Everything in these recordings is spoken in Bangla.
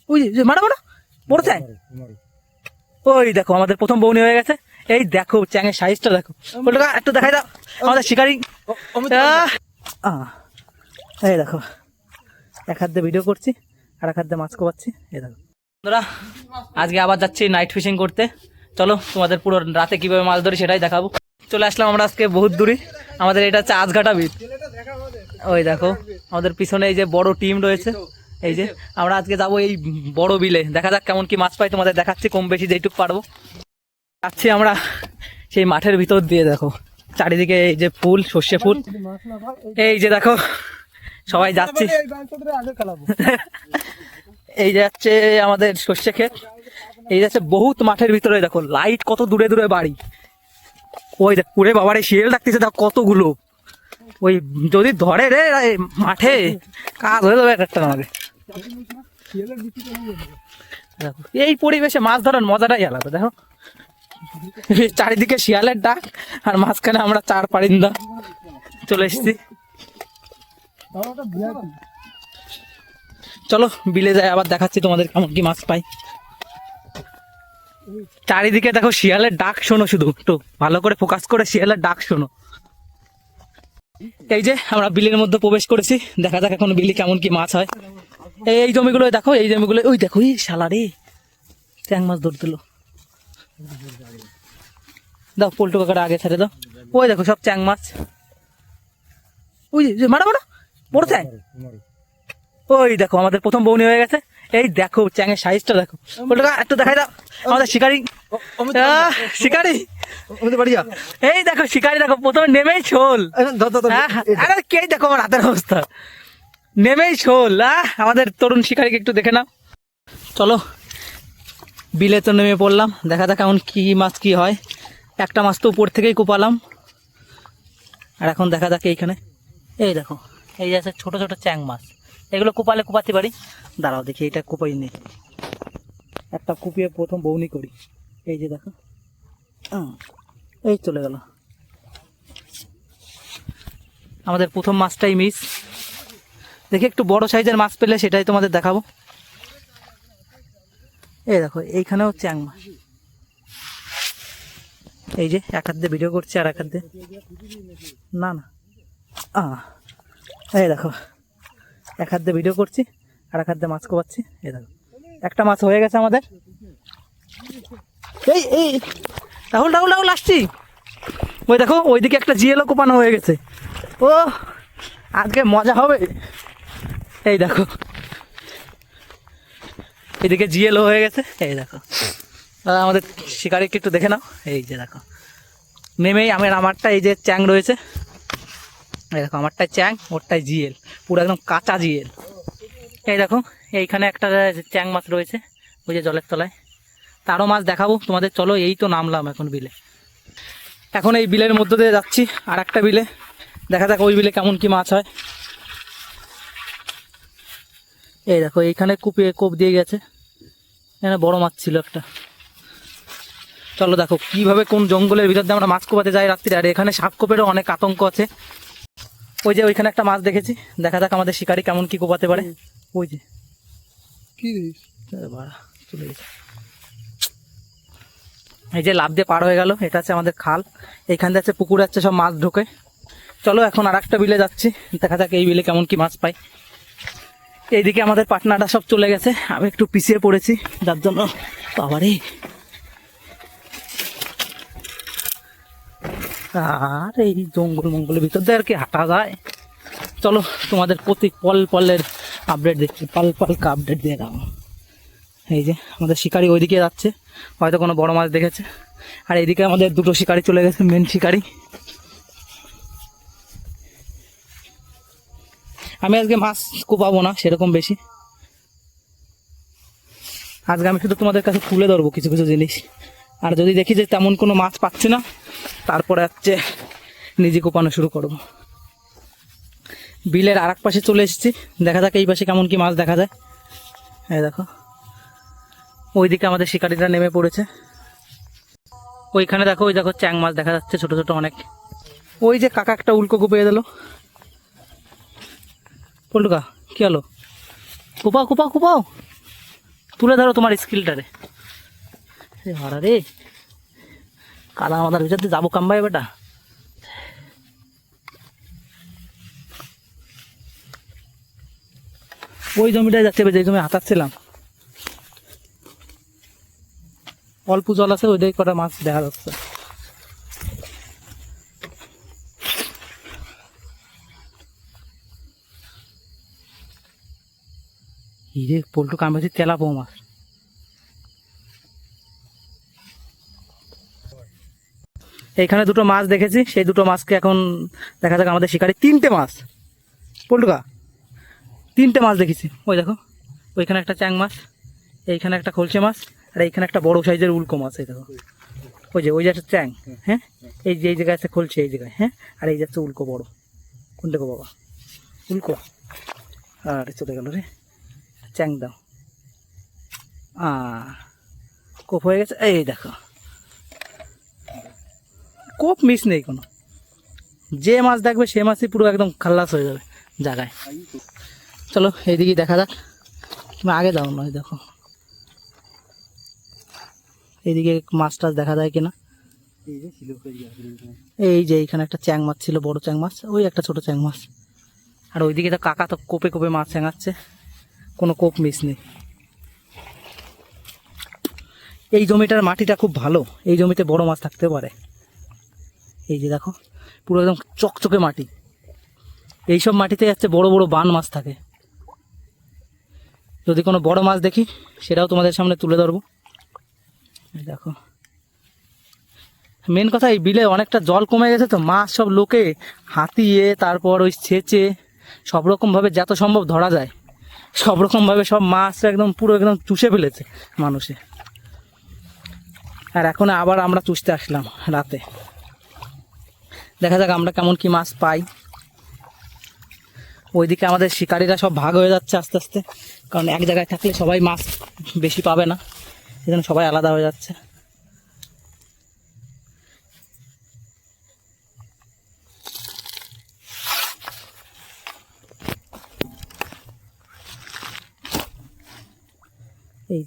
ওই যে মারা মারা বড় চ্যাং। ওই দেখো আমাদের প্রথম বৌনি হয়ে গেছে। এই দেখো চ্যাংয়ের সাইজটা দেখো, ওটা একটু দেখাই দাও আমাদের শিকারি। এই দেখো এক হাত দিয়ে ভিডিও করছি আর এক হাত দিয়ে মাছ কোপাচ্ছি। এই দেখো বন্ধুরা, আজকে আবার যাচ্ছি নাইট ফিশিং করতে। চলো তোমাদের পুরো রাতে কিভাবে মাছ ধরি সেটাই দেখাবো। চলে আসলাম আমরা আজকে বহুত দূরে, আমাদের এটা হচ্ছে আজঘাটা বিল। ওই দেখো আমাদের পিছনে এই যে বড় টিম রয়েছে। এই যে আমরা আজকে যাবো এই বড় বিলে, দেখা যাক কেমন কি মাছ পাই, তোমাদের দেখাচ্ছি কম বেশি যেইটুকু পারবো। যাচ্ছি আমরা সেই মাঠের ভিতর দিয়ে, দেখো চারিদিকে এই যে ফুল, সর্ষে ফুল। এই যে দেখো সবাই যাচ্ছি, এই যে যাচ্ছে আমাদের সর্ষে ক্ষেত। এই যাচ্ছে বহুত মাঠের ভিতরে, দেখো লাইট কত দূরে দূরে বাড়ি। ওই দেখ পুরে বাবারে শিয়াল ডাকতেছে, দেখো কতগুলো। ওই যদি ধরে রে মাঠে কাজ হয়ে যাবে একটা আমাদের। দেখো এই পরিবেশে মাছ ধরার মজাটাই আলাদা। দেখো চারিদিকে শিয়ালের ডাক আর মাঝখানে আমরা চার পারিন্দা চলে এসেছি। চলো বিলে যাই, আবার দেখাচ্ছি তোমাদের কেমন কি মাছ পাই। চারিদিকে দেখো শিয়ালের ডাক শোনো, শুধু একটু ভালো করে ফোকাস করে শিয়ালের ডাক শোনো। এই যে আমরা বিলের মধ্যে প্রবেশ করেছি, দেখা যাক এখন বিলে কেমন কি মাছ হয়। এই জমিগুলো দেখো, এই জমিগুলো ওই দেখো, এই শালা রে চ্যাং মাছ ধরে দিল। দাও পল্টু কাকাটা আগে ছেড়ে দাও। ওই দেখো সব চ্যাং মাছ, ওই যে মারা মারা বড় চ্যাং। ওই দেখো আমাদের প্রথম বৌনি হয়ে গেছে। এই দেখো চ্যাংয়ের সাইজটা দেখো, ওটা একটু দেখাই দাও আমাদের শিকারি। শিকারি এই দেখো শিকারি, দেখো প্রথমে নেমেই শোল। আরে কে দেখো আমার হাতের অবস্থা, নেমেই শোল। আমাদের তরুণ শিকারিকে একটু দেখে নাও। চলো বিলে তো নেমে পড়লাম, দেখা যাক এমন কি মাছ কি হয়। একটা মাছ তো উপর থেকেই কোপালাম, আর এখন দেখা যাক এইখানে। এই দেখো এই যে আছে ছোট ছোট চ্যাং মাছ, এগুলো কোপালে কোপাতে পারি। দাঁড়াও দেখি এটা কোপাই নেই, একটা কুপিয়ে প্রথম বৌনি করি। এই যে দেখো এই চলে গেল আমাদের প্রথম মাছটাই মিস। দেখি একটু বড় সাইজের মাছ পেলে সেটাই তোমাদের দেখাবো। এই দেখো এইখানেও চ্যাং মাছ। এই যে এক হাত দিয়ে ভিডিও করছি আর এক হাত দিয়ে না না এই দেখো এক হাত দিয়ে ভিডিও করছি আর এক হাত দিয়ে মাছ কোপাচ্ছি। এই দেখো একটা মাছ হয়ে গেছে আমাদের। এই এই রাহুল রাহুল রাহুল আসছি। ওই দেখো ওইদিকে একটা জিএলও কোপানো হয়ে গেছে। ও আজকে মজা হবে। এই দেখো এদিকে জিএলও হয়ে গেছে। এই দেখো আমাদের শিকারিকে একটু দেখে নাও। এই যে দেখো নেমেই আমারটা এই যে চ্যাং রয়েছে। এই দেখো আমারটাই চ্যাং, ওরটাই জিএল, পুরো একদম কাঁচা জিএল। এই দেখো এইখানে একটা চ্যাং মাছ রয়েছে ওই যে জলের তলায়, তারও মাছ দেখাবো তোমাদের। চলো এই তো নামলাম এখন বিলে, এখন এই বিলের মধ্য দিয়ে যাচ্ছি আর একটা বিলে, দেখা যাক ওই বিলে কেমন কি মাছ হয়। এই দেখো এইখানে কুপিয়ে কোপ দিয়ে গেছে, এখানে বড় মাছ ছিল একটা। চলো দেখো কিভাবে কোন জঙ্গলের ভিতর দিয়ে আমরা মাছ কোপাতে যাই রাত্রিরে, আর এখানে সাপ কোপেরও অনেক আতঙ্ক আছে। ওই যে ওইখানে একটা মাছ দেখেছি, দেখা যাক আমাদের শিকারি কেমন কি কোপাতে পারে। ওই যে কি চলে গেছে, এই যে লাফ দিয়ে পার হয়ে গেল। এটা আছে আমাদের খাল, এইখান দিয়ে আছে পুকুরে আছে সব মাছ ঢোকে। চলো এখন আর একটা বিলে যাচ্ছি, দেখা যাক এই বিলে কেমন কি মাছ পাই। এইদিকে আমাদের পাটনাটা সব চলে গেছে, আমি একটু পিছিয়ে পড়েছি যার জন্য। বাবারে আর এই জঙ্গল মঙ্গলের ভিতর দিয়ে আর কি হাঁটা যায়। চলো তোমাদের প্রতি পল পলের আপডেট দেখছি, পাল পালকা আপডেট দিয়ে দাও। এই যে আমাদের শিকারি ওইদিকে যাচ্ছে, হয়তো কোনো বড় মাছ দেখেছে। আর এইদিকে আমাদের দুটো শিকারি চলে গেছে, মেন শিকারি। আমি আজকে মাছ কোপাবো না সেরকম বেশি, আজকে আমি শুধু তোমাদের কাছে তুলে ধরবো কিছু কিছু জিনিস। আর যদি দেখি যে তেমন কোনো মাছ পাচ্ছি না, তারপরে হচ্ছে নিজে কোপানো শুরু করবো। বিলের আর এক পাশে চলে এসেছি, দেখা যাক এই পাশে কেমন কি মাছ দেখা যায়। এই দেখো ওইদিকে আমাদের শিকারিরা নেমে পড়েছে। ওইখানে দেখো, ওই দেখো চ্যাং মাছ দেখা যাচ্ছে ছোট ছোট অনেক। ওই যে কাকা একটা উল্কো কুপিয়ে দিল। পল্টুকা কি হলো? কোপাও কোপাও কোপাও, তুলে ধরো তোমার স্কিলটারে। ভাড়া রে কাদা আমাদের ভিতর দিয়ে যাবো কামবাই বেটা। ওই জমিটায় যাচ্ছে যে জমি হাতাচ্ছিলাম, অল্প জল আছে, ওই দিকে কটা মাছ দেখা যাচ্ছে। হিরে পোল্টু কামেছি তেলাপো মাছ। এইখানে দুটো মাছ দেখেছি, সেই দুটো মাছকে এখন দেখা যাক আমাদের শিকারি। তিনটে মাছ পোল্টুকা, তিনটে মাছ দেখেছি। ওই দেখো ওইখানে একটা চ্যাং মাছ, এইখানে একটা খলসে মাছ, আর এইখানে একটা বড় সাইজের উল্কো মাছ। এই দেখো ওই যে একটা চ্যাং, হ্যাঁ এই যে এই জায়গায় আছে খলসে, এই জায়গায়, হ্যাঁ আর এই যাচ্ছে উল্কো বড়। কোনটা গো বাবা? উল্কো। আর চলে গেল রে, চ্যাং দাও। কোপ হয়ে গেছে, এই দেখো কোপ মিস নেই কোনো, যে মাছ দেখবে সে মাছই পুরো একদম খাল্লাস হয়ে যাবে জায়গায়। চলো এইদিকে দেখা যাক, তুমি আগে যাও নয়, দেখো এইদিকে মাছ টাছ দেখা যায় কিনা। এই যে এইখানে একটা চ্যাং মাছ ছিল, বড় চ্যাং মাছ, ওই একটা ছোট চ্যাং মাছ। আর ওইদিকে তো কাকা তো কোপে কোপে মাছ চ্যাঙাচ্ছে, কোনো কোপ মিস নেই। এই জমিটার মাটিটা খুব ভালো, এই জমিতে বড় মাছ থাকতে পারে। এই যে দেখো পুরো একদম চকচকে মাটি, এইসব মাটিতে যাচ্ছে বড় বড় বান মাছ থাকে। যদি কোনো বড় মাছ দেখি সেটাও তোমাদের সামনে তুলে ধরবো। দেখো মেন কথা, এই বিলে অনেকটা জল কমে গেছে তো, মাছ সব লোকে হাতিয়ে তারপর ওই ছেঁচে সব রকমভাবে যত সম্ভব ধরা যায় সব রকমভাবে সব মাছ একদম পুরো একদম চুষে ফেলেছে মানুষে। আর এখন আবার আমরা চুষতে আসলাম রাতে, দেখা যাক আমরা কেমন কি মাছ পাই। ওইদিকে আমাদের শিকারীরা সব ভাগ হয়ে যাচ্ছে আস্তে আস্তে, কারণ এক জায়গায় থাকলে সবাই মাছ বেশি পাবে না, সেজন্য সবাই আলাদা হয়ে যাচ্ছে। এই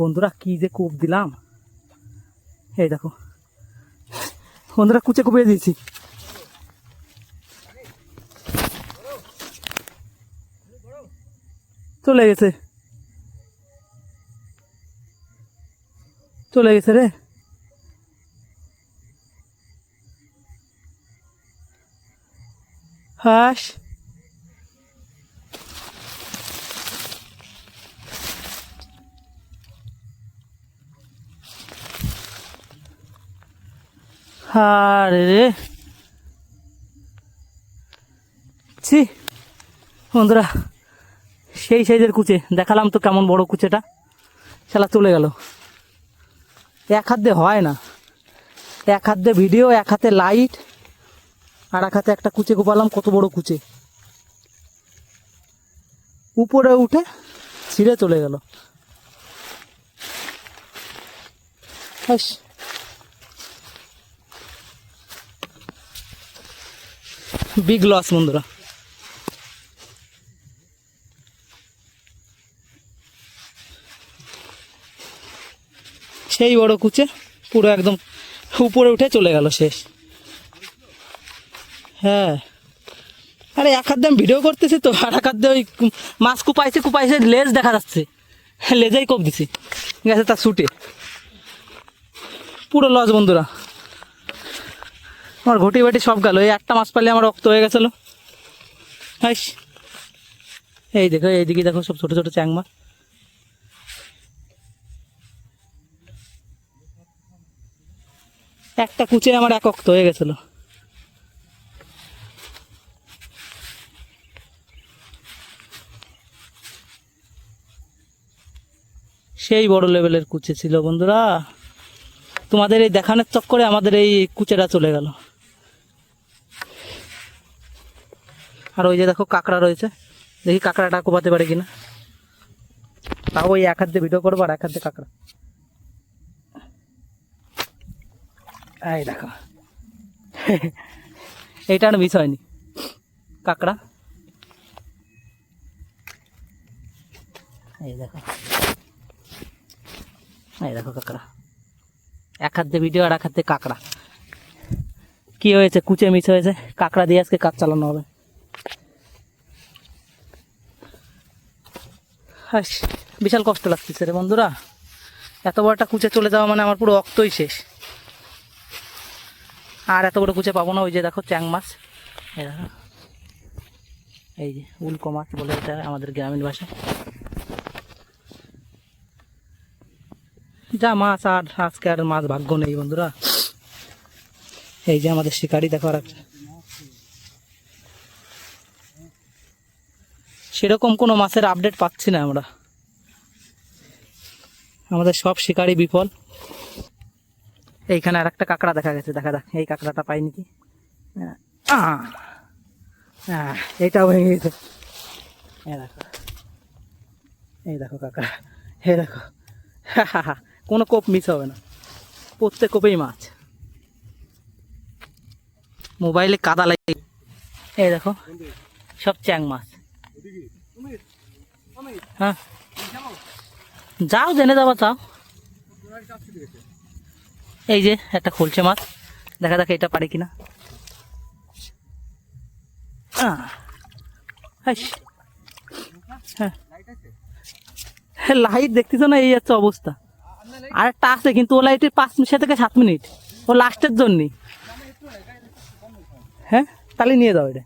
বন্ধুরা কি যে কোপ দিলাম, এই দেখো বন্ধুরা কুচে কুপিয়ে দিয়েছি। চলে গেছে, চলে গেছে রে। হাস আরে রে, ছি বন্ধুরা সেই সাইজের কুচে দেখালাম তো, কেমন বড় কুচেটা, শালা চলে গেল। এক হাত দিয়ে হয় না, এক হাত দিয়ে ভিডিও, এক হাতে লাইট, আর এক হাতে একটা কুচে কোপালাম। কত বড় কুচে, উপরে উঠে ছিঁড়ে চলে গেল। বিগ লস বন্ধুরা। সেই বড় কুচে পুরো একদম উপরে উঠে চলে গেল, শেষ। হ্যাঁ আরে এক হাত দিয়ে আমি ভিডিও করতেছি তো, আর এক হাত দিয়ে ওই মাছ কুপাইছে লেজ দেখা যাচ্ছে, লেজেই কোপ দিছি, গেছে তার ছুটে, পুরো লস বন্ধুরা। আমার ঘটি বাটি সব গেল, এই একটা মাছ পালে আমার রক্ত হয়ে গেছিলো। হাইস এই দেখো এইদিকে দেখো সব ছোট ছোট চ্যাং মাছ। একটা কুচে আমার এক রক্ত হয়ে গেছিল। সেই বড় লেভেলের কুচে ছিল বন্ধুরা, তোমাদের এই দেখানোর চক্করে আমাদের এই কুচেটা চলে গেল। আর ওই যে দেখো কাঁকড়া রয়েছে, দেখি কাঁকড়াটা কোপাতে পারে কিনা। তাও ওই এক হাত দিয়ে ভিডিও করবো আর এক হাত দিয়ে কাঁকড়া। এই দেখো এইটা আর মিস হয়নি, কাঁকড়া। এই দেখো এই দেখো কাঁকড়া, এক হাত দিয়ে ভিডিও আর এক হাত দিয়ে কাঁকড়া। কি হয়েছে, কুচে মিস হয়েছে, কাঁকড়া দিয়ে আজকে কাজ চালানো হবে। হাস, বিশাল কষ্ট লাগতেছে রে বন্ধুরা, এত বড় একটা কুচে চলে যাওয়া মানে আমার পুরো রক্তই শেষ। আর এত বড় কুচে পাবো না। ওই যে দেখো চ্যাং মাছ, এই দেখো, এই যে উল্কো মাছ বলে এটা আমাদের গ্রামীণ ভাষায়। যা মাছ, আর আজকে আর মাছ ভাগ্য নেই বন্ধুরা। এই যে আমাদের শিকারি দেখো, আর সেরকম কোনো মাছের আপডেট পাচ্ছি না আমরা, আমাদের সব শিকারি বিফল। এইখানে আর একটা কাঁকড়া দেখা গেছে, দেখা যাক এই কাঁকড়াটা পাই নাকি। এইটাও ভেঙে গেছে। এই দেখো, এই দেখো কাঁকড়া, এই দেখো, কোনো কোপ মিস হবে না, প্রত্যেক কোপেই মাছ। মোবাইলে কাদা লাগে। এই দেখো সব চ্যাং মাছ। হ্যাঁ যাও, জেনে যাবো চাও। এই যে একটা খুলছে মাছ, দেখা যাক এটা পারে কিনা। লাইট দেখতেছ না, এই যাচ্ছে অবস্থা। আর একটা আছে কিন্তু ও লাইটের 5 থেকে 7 মিনিট, ও লাস্টের জন্যই। হ্যাঁ তাহলে নিয়ে যাও এটা।